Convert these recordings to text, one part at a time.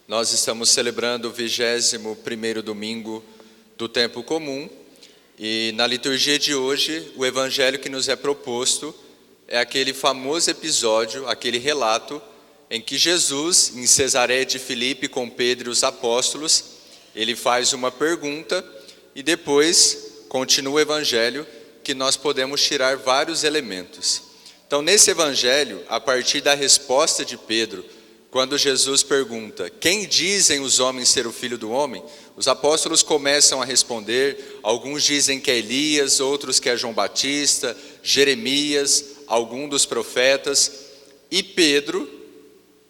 Nós estamos celebrando o 21º domingo do tempo comum e na liturgia de hoje o evangelho que nos é proposto é aquele famoso episódio, aquele relato em que Jesus, em Cesareia de Filipe com Pedro e os apóstolos, ele faz uma pergunta e depois continua o evangelho que nós podemos tirar vários elementos. Então nesse evangelho, a partir da resposta de Pedro, quando Jesus pergunta, quem dizem os homens ser o Filho do Homem? Os apóstolos começam a responder, alguns dizem que é Elias, outros que é João Batista, Jeremias, algum dos profetas. E Pedro,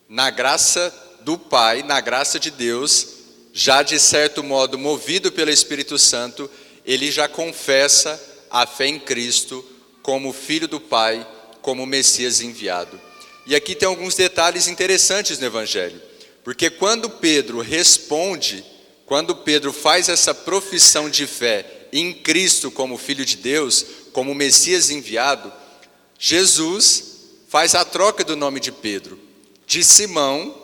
na graça do Pai, na graça de Deus, já de certo modo movido pelo Espírito Santo, ele já confessa a fé em Cristo como Filho do Pai, como Messias enviado. E aqui tem alguns detalhes interessantes no Evangelho, porque quando Pedro responde, quando Pedro faz essa profissão de fé em Cristo como Filho de Deus, como Messias enviado, Jesus faz a troca do nome de Pedro, de Simão,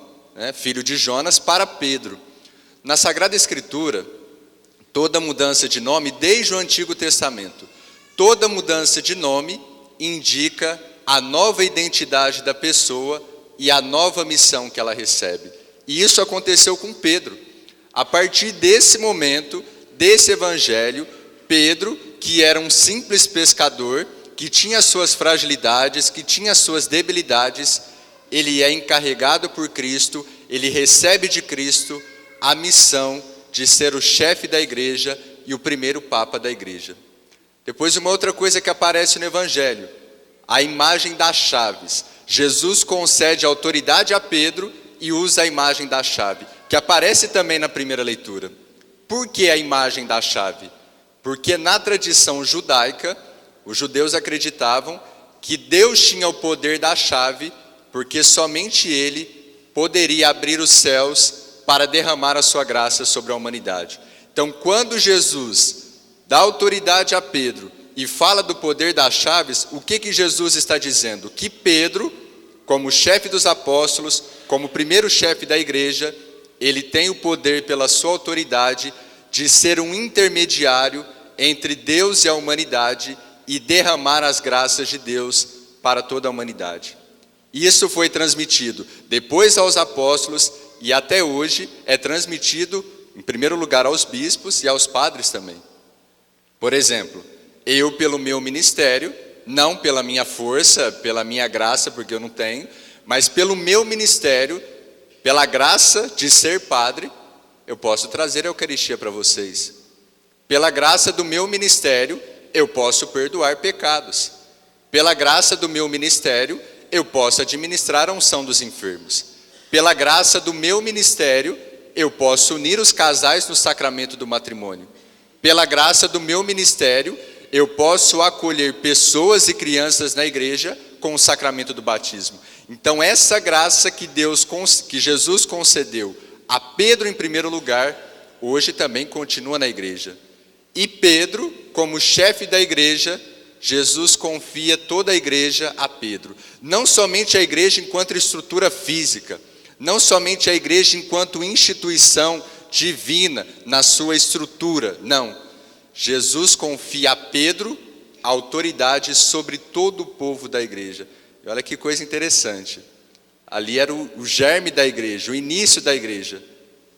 filho de Jonas, para Pedro. Na Sagrada Escritura, toda mudança de nome, desde o Antigo Testamento, toda mudança de nome indica a nova identidade da pessoa e a nova missão que ela recebe. E isso aconteceu com Pedro. A partir desse momento, desse evangelho, Pedro, que era um simples pescador, que tinha suas fragilidades, que tinha suas debilidades, ele é encarregado por Cristo, ele recebe de Cristo a missão de ser o chefe da igreja e o primeiro papa da igreja. Depois, uma outra coisa que aparece no evangelho, a imagem das chaves. Jesus concede autoridade a Pedro e usa a imagem da chave, que aparece também na primeira leitura. Por que a imagem da chave? Porque na tradição judaica, os judeus acreditavam que Deus tinha o poder da chave, porque somente Ele poderia abrir os céus para derramar a sua graça sobre a humanidade. Então, quando Jesus dá autoridade a Pedro e fala do poder das chaves, o que Jesus está dizendo? Que Pedro, como chefe dos apóstolos, como primeiro chefe da igreja, ele tem o poder pela sua autoridade de ser um intermediário entre Deus e a humanidade e derramar as graças de Deus para toda a humanidade. Isso foi transmitido depois aos apóstolos e até hoje é transmitido, em primeiro lugar, aos bispos e aos padres também. Por exemplo, eu pelo meu ministério, não pela minha força, pela minha graça, porque eu não tenho, mas pelo meu ministério, pela graça de ser padre, eu posso trazer a Eucaristia para vocês. Pela graça do meu ministério, eu posso perdoar pecados. Pela graça do meu ministério, eu posso administrar a unção dos enfermos. Pela graça do meu ministério, eu posso unir os casais no sacramento do matrimônio. Pela graça do meu ministério, eu posso acolher pessoas e crianças na igreja com o sacramento do batismo. Então essa graça que Jesus concedeu a Pedro em primeiro lugar, hoje também continua na igreja. E Pedro, como chefe da igreja, Jesus confia toda a igreja a Pedro. Não somente a igreja enquanto estrutura física, não somente a igreja enquanto instituição divina na sua estrutura, não. Jesus confia a Pedro a autoridade sobre todo o povo da igreja. E olha que coisa interessante. Ali era o germe da igreja, o início da igreja.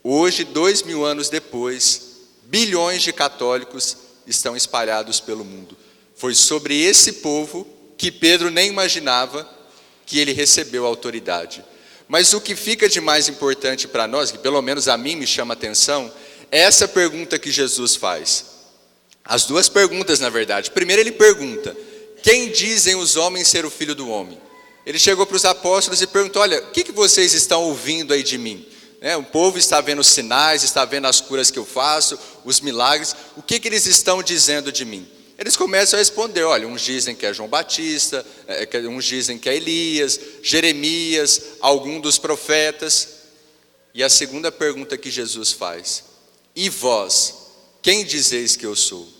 Hoje, 2000 anos depois, bilhões de católicos estão espalhados pelo mundo. Foi sobre esse povo que Pedro nem imaginava que ele recebeu a autoridade. Mas o que fica de mais importante para nós, que pelo menos a mim me chama a atenção, é essa pergunta que Jesus faz. As duas perguntas, na verdade. Primeiro ele pergunta, quem dizem os homens ser o Filho do Homem? Ele chegou para os apóstolos e perguntou, olha, o que vocês estão ouvindo aí de mim? O povo está vendo os sinais, está vendo as curas que eu faço, os milagres, o que eles estão dizendo de mim? Eles começam a responder, olha, uns dizem que é João Batista, uns dizem que é Elias, Jeremias, algum dos profetas. E a segunda pergunta que Jesus faz, e vós, quem dizeis que eu sou?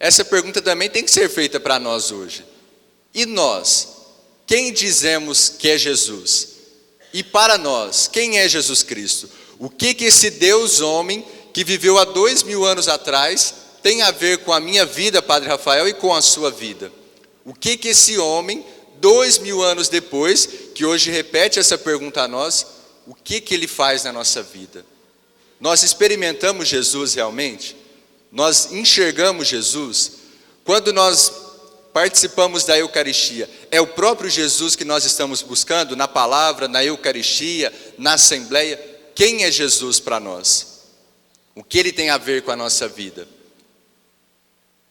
Essa pergunta também tem que ser feita para nós hoje. E nós, quem dizemos que é Jesus? E para nós, quem é Jesus Cristo? O que esse Deus homem que viveu há 2000 anos atrás tem a ver com a minha vida, Padre Rafael, e com a sua vida? O que esse homem, 2000 anos depois, que hoje repete essa pergunta a nós, o que ele faz na nossa vida? Nós experimentamos Jesus realmente? Nós enxergamos Jesus? Quando nós participamos da Eucaristia, é o próprio Jesus que nós estamos buscando na palavra, na Eucaristia, na Assembleia? Quem é Jesus para nós? O que ele tem a ver com a nossa vida?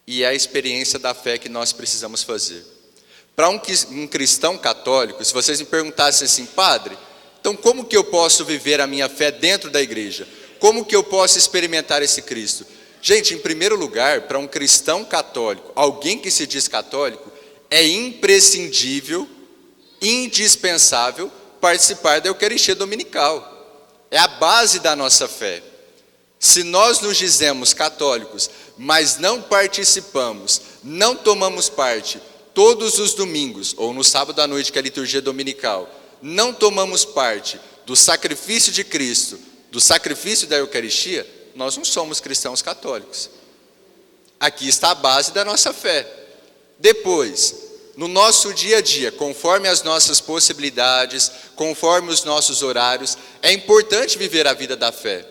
E é a experiência da fé que nós precisamos fazer. Para um cristão católico, se vocês me perguntassem assim, padre, então como que eu posso viver a minha fé dentro da igreja? Como que eu posso experimentar esse Cristo? Gente, em primeiro lugar, para um cristão católico, alguém que se diz católico, é imprescindível, indispensável participar da Eucaristia Dominical. É a base da nossa fé. Se nós nos dizemos católicos, mas não participamos, não tomamos parte todos os domingos, ou no sábado à noite, que é a liturgia dominical, não tomamos parte do sacrifício de Cristo, do sacrifício da Eucaristia, nós não somos cristãos católicos. Aqui está a base da nossa fé. Depois, no nosso dia a dia, conforme as nossas possibilidades, conforme os nossos horários, é importante viver a vida da fé.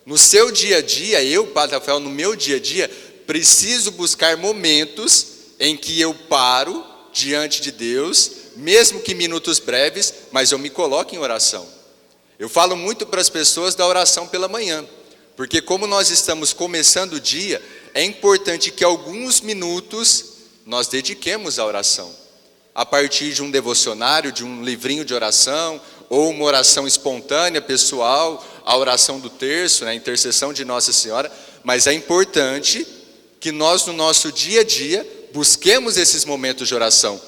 No seu dia a dia, eu, Padre Rafael, no meu dia a dia, preciso buscar momentos em que eu paro diante de Deus, mesmo que minutos breves, mas eu me coloco em oração. Eu falo muito para as pessoas da oração pela manhã, porque como nós estamos começando o dia, é importante que alguns minutos nós dediquemos à oração. A partir de um devocionário, de um livrinho de oração, ou uma oração espontânea, pessoal, a oração do terço, a intercessão de Nossa Senhora, mas é importante que nós no nosso dia a dia busquemos esses momentos de oração.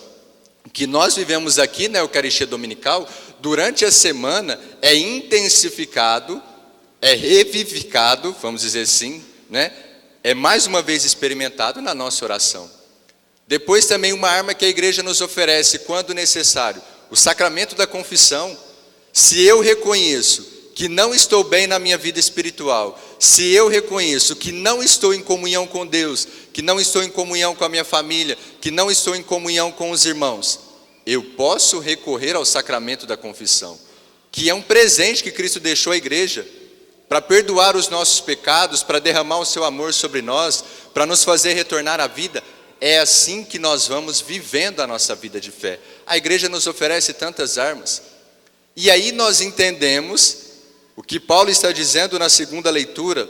O que nós vivemos aqui na Eucaristia Dominical, durante a semana, é intensificado, é revivificado, vamos dizer assim, é mais uma vez experimentado na nossa oração. Depois também uma arma que a igreja nos oferece quando necessário, o sacramento da confissão. Se eu reconheço que não estou bem na minha vida espiritual, se eu reconheço que não estou em comunhão com Deus, que não estou em comunhão com a minha família, que não estou em comunhão com os irmãos, eu posso recorrer ao sacramento da confissão, que é um presente que Cristo deixou à igreja, para perdoar os nossos pecados, para derramar o seu amor sobre nós, para nos fazer retornar à vida. É assim que nós vamos vivendo a nossa vida de fé. A igreja nos oferece tantas armas. E aí nós entendemos o que Paulo está dizendo na segunda leitura,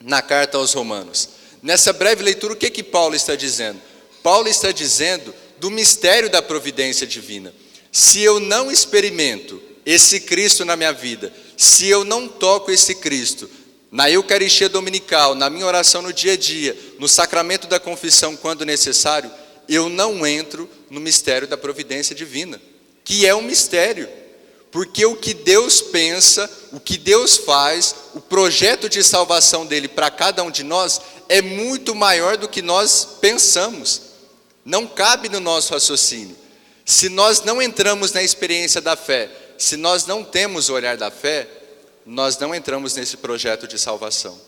na carta aos Romanos. Nessa breve leitura, o que Paulo está dizendo? Paulo está dizendo do mistério da providência divina. Se eu não experimento esse Cristo na minha vida, se eu não toco esse Cristo na Eucaristia Dominical, na minha oração no dia a dia, no sacramento da confissão quando necessário, eu não entro no mistério da providência divina, que é um mistério, porque o que Deus pensa, o que Deus faz, o projeto de salvação dele para cada um de nós é muito maior do que nós pensamos, não cabe no nosso raciocínio. Se nós não entramos na experiência da fé, se nós não temos o olhar da fé, nós não entramos nesse projeto de salvação.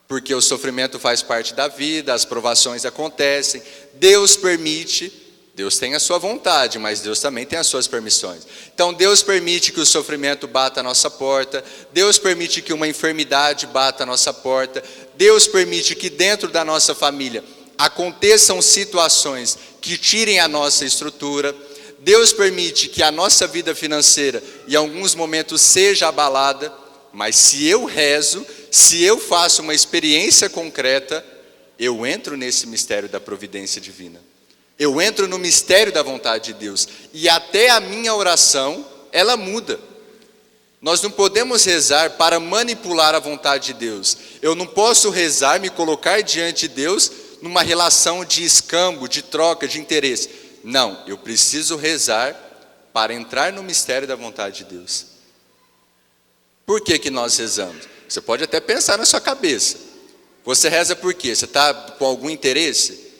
Porque o sofrimento faz parte da vida, as provações acontecem, Deus permite, Deus tem a sua vontade, mas Deus também tem as suas permissões. Então Deus permite que o sofrimento bata a nossa porta, Deus permite que uma enfermidade bata a nossa porta, Deus permite que dentro da nossa família aconteçam situações que tirem a nossa estrutura, Deus permite que a nossa vida financeira em alguns momentos seja abalada, mas se eu rezo, se eu faço uma experiência concreta, eu entro nesse mistério da providência divina. Eu entro no mistério da vontade de Deus. E até a minha oração, ela muda. Nós não podemos rezar para manipular a vontade de Deus. Eu não posso rezar, me colocar diante de Deus numa relação de escambo, de troca, de interesse. Não, eu preciso rezar para entrar no mistério da vontade de Deus. Por que nós rezamos? Você pode até pensar na sua cabeça. Você reza por quê? Você está com algum interesse?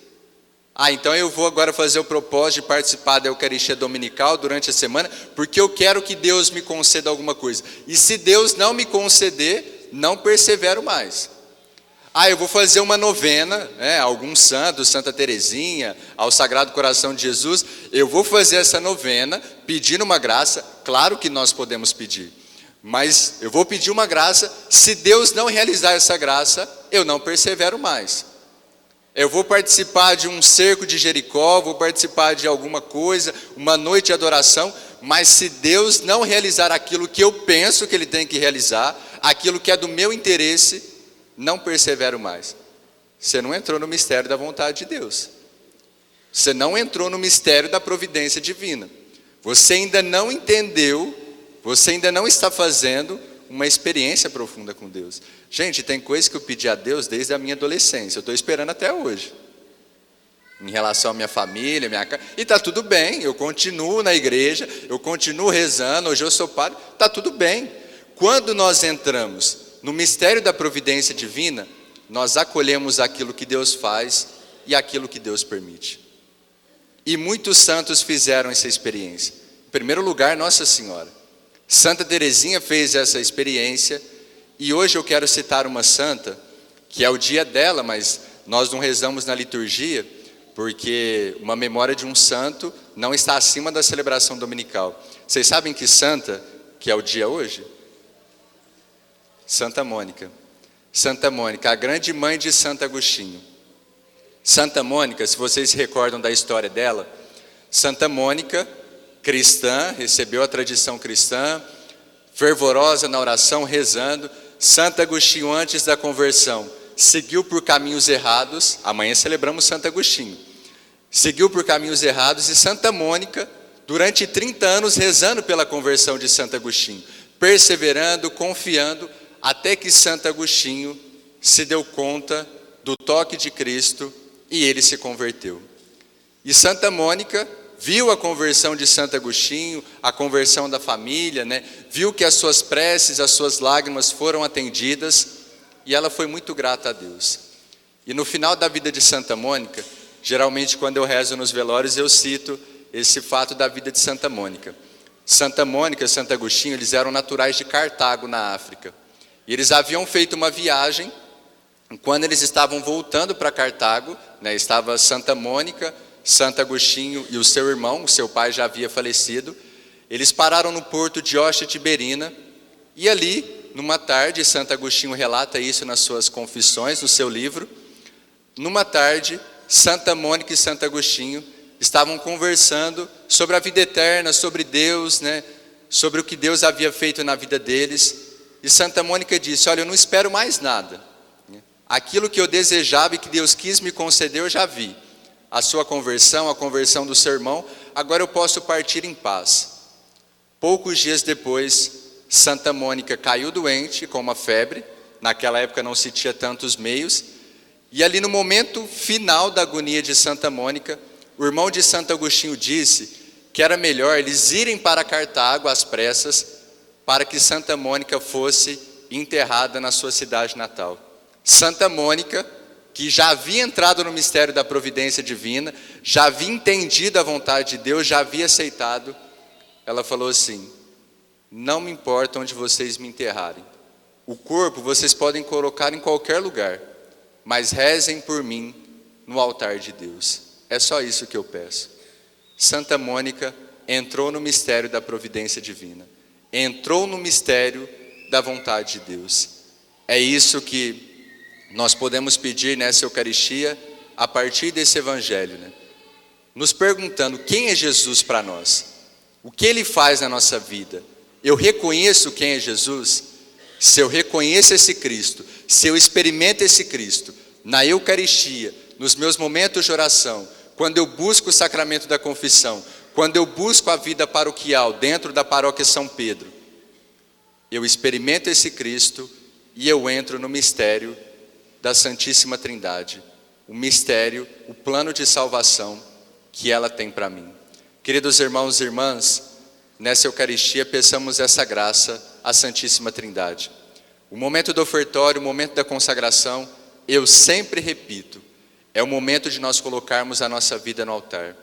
Então eu vou agora fazer o propósito de participar da Eucaristia Dominical durante a semana, porque eu quero que Deus me conceda alguma coisa. E se Deus não me conceder, não persevero mais. Eu vou fazer uma novena, algum santo, Santa Teresinha, ao Sagrado Coração de Jesus. Eu vou fazer essa novena, pedindo uma graça. Claro que nós podemos pedir, mas eu vou pedir uma graça. Se Deus não realizar essa graça, eu não persevero mais. Eu vou participar de um cerco de Jericó, vou participar de alguma coisa, uma noite de adoração, mas se Deus não realizar aquilo que eu penso que Ele tem que realizar, aquilo que é do meu interesse, não persevero mais. Você não entrou no mistério da vontade de Deus. Você não entrou no mistério da providência divina. Você ainda não entendeu, você ainda não está fazendo uma experiência profunda com Deus. Gente, tem coisa que eu pedi a Deus desde a minha adolescência, eu estou esperando até hoje. Em relação à minha família, minha casa, e está tudo bem, eu continuo na igreja, eu continuo rezando, hoje eu sou padre, está tudo bem. Quando nós entramos no mistério da providência divina, nós acolhemos aquilo que Deus faz e aquilo que Deus permite. E muitos santos fizeram essa experiência. Em primeiro lugar, Nossa Senhora. Santa Teresinha fez essa experiência, e hoje eu quero citar uma santa, que é o dia dela, mas nós não rezamos na liturgia, porque uma memória de um santo não está acima da celebração dominical. Vocês sabem que santa, que é o dia hoje? Santa Mônica. Santa Mônica, a grande mãe de Santo Agostinho. Santa Mônica, se vocês se recordam da história dela, Santa Mônica, cristã, recebeu a tradição cristã, fervorosa na oração, rezando. Santo Agostinho, antes da conversão, seguiu por caminhos errados. Amanhã celebramos Santo Agostinho. Seguiu por caminhos errados, e Santa Mônica, durante 30 anos, rezando pela conversão de Santo Agostinho, perseverando, confiando, até que Santo Agostinho se deu conta do toque de Cristo e ele se converteu. E Santa Mônica viu a conversão de Santo Agostinho, a conversão da família, viu que as suas preces, as suas lágrimas foram atendidas, e ela foi muito grata a Deus. E no final da vida de Santa Mônica, geralmente quando eu rezo nos velórios, eu cito esse fato da vida de Santa Mônica. Santa Mônica e Santo Agostinho, eles eram naturais de Cartago, na África. E eles haviam feito uma viagem, quando eles estavam voltando para Cartago, estava Santa Mônica, Santo Agostinho e o seu irmão, o seu pai já havia falecido. Eles pararam no porto de Ostia Tiberina, e ali, numa tarde, Santo Agostinho relata isso nas suas confissões, no seu livro. Numa tarde, Santa Mônica e Santo Agostinho estavam conversando sobre a vida eterna, sobre Deus, sobre o que Deus havia feito na vida deles. E Santa Mônica disse: olha, eu não espero mais nada. Aquilo que eu desejava e que Deus quis me conceder, eu já vi. A sua conversão, a conversão do seu irmão, agora eu posso partir em paz. Poucos dias depois, Santa Mônica caiu doente com uma febre. Naquela época não se tinha tantos meios. E ali no momento final da agonia de Santa Mônica, o irmão de Santo Agostinho disse que era melhor eles irem para Cartago às pressas, para que Santa Mônica fosse enterrada na sua cidade natal. Santa Mônica, que já havia entrado no mistério da providência divina, já havia entendido a vontade de Deus, já havia aceitado, ela falou assim: não me importa onde vocês me enterrarem, o corpo vocês podem colocar em qualquer lugar, mas rezem por mim no altar de Deus. É só isso que eu peço. Santa Mônica entrou no mistério da providência divina, entrou no mistério da vontade de Deus. É isso que nós podemos pedir nessa Eucaristia, a partir desse Evangelho, nos perguntando: quem é Jesus para nós? O que Ele faz na nossa vida? Eu reconheço quem é Jesus? Se eu reconheço esse Cristo, se eu experimento esse Cristo na Eucaristia, nos meus momentos de oração, quando eu busco o sacramento da confissão, quando eu busco a vida paroquial dentro da paróquia São Pedro, eu experimento esse Cristo e eu entro no mistério da Santíssima Trindade, o mistério, o plano de salvação que ela tem para mim. Queridos irmãos e irmãs, nessa Eucaristia peçamos essa graça à Santíssima Trindade. O momento do ofertório, o momento da consagração, eu sempre repito: É o momento de nós colocarmos a nossa vida no altar.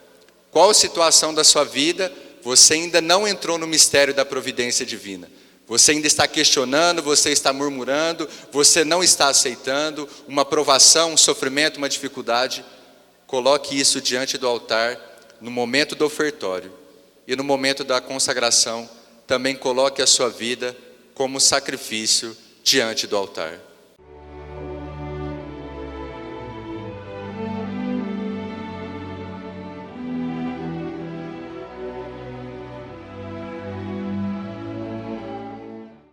Qual situação da sua vida você ainda não entrou no mistério da providência divina? Você ainda está questionando, você está murmurando, você não está aceitando uma provação, um sofrimento, uma dificuldade. Coloque isso diante do altar no momento do ofertório. E no momento da consagração, também coloque a sua vida como sacrifício diante do altar.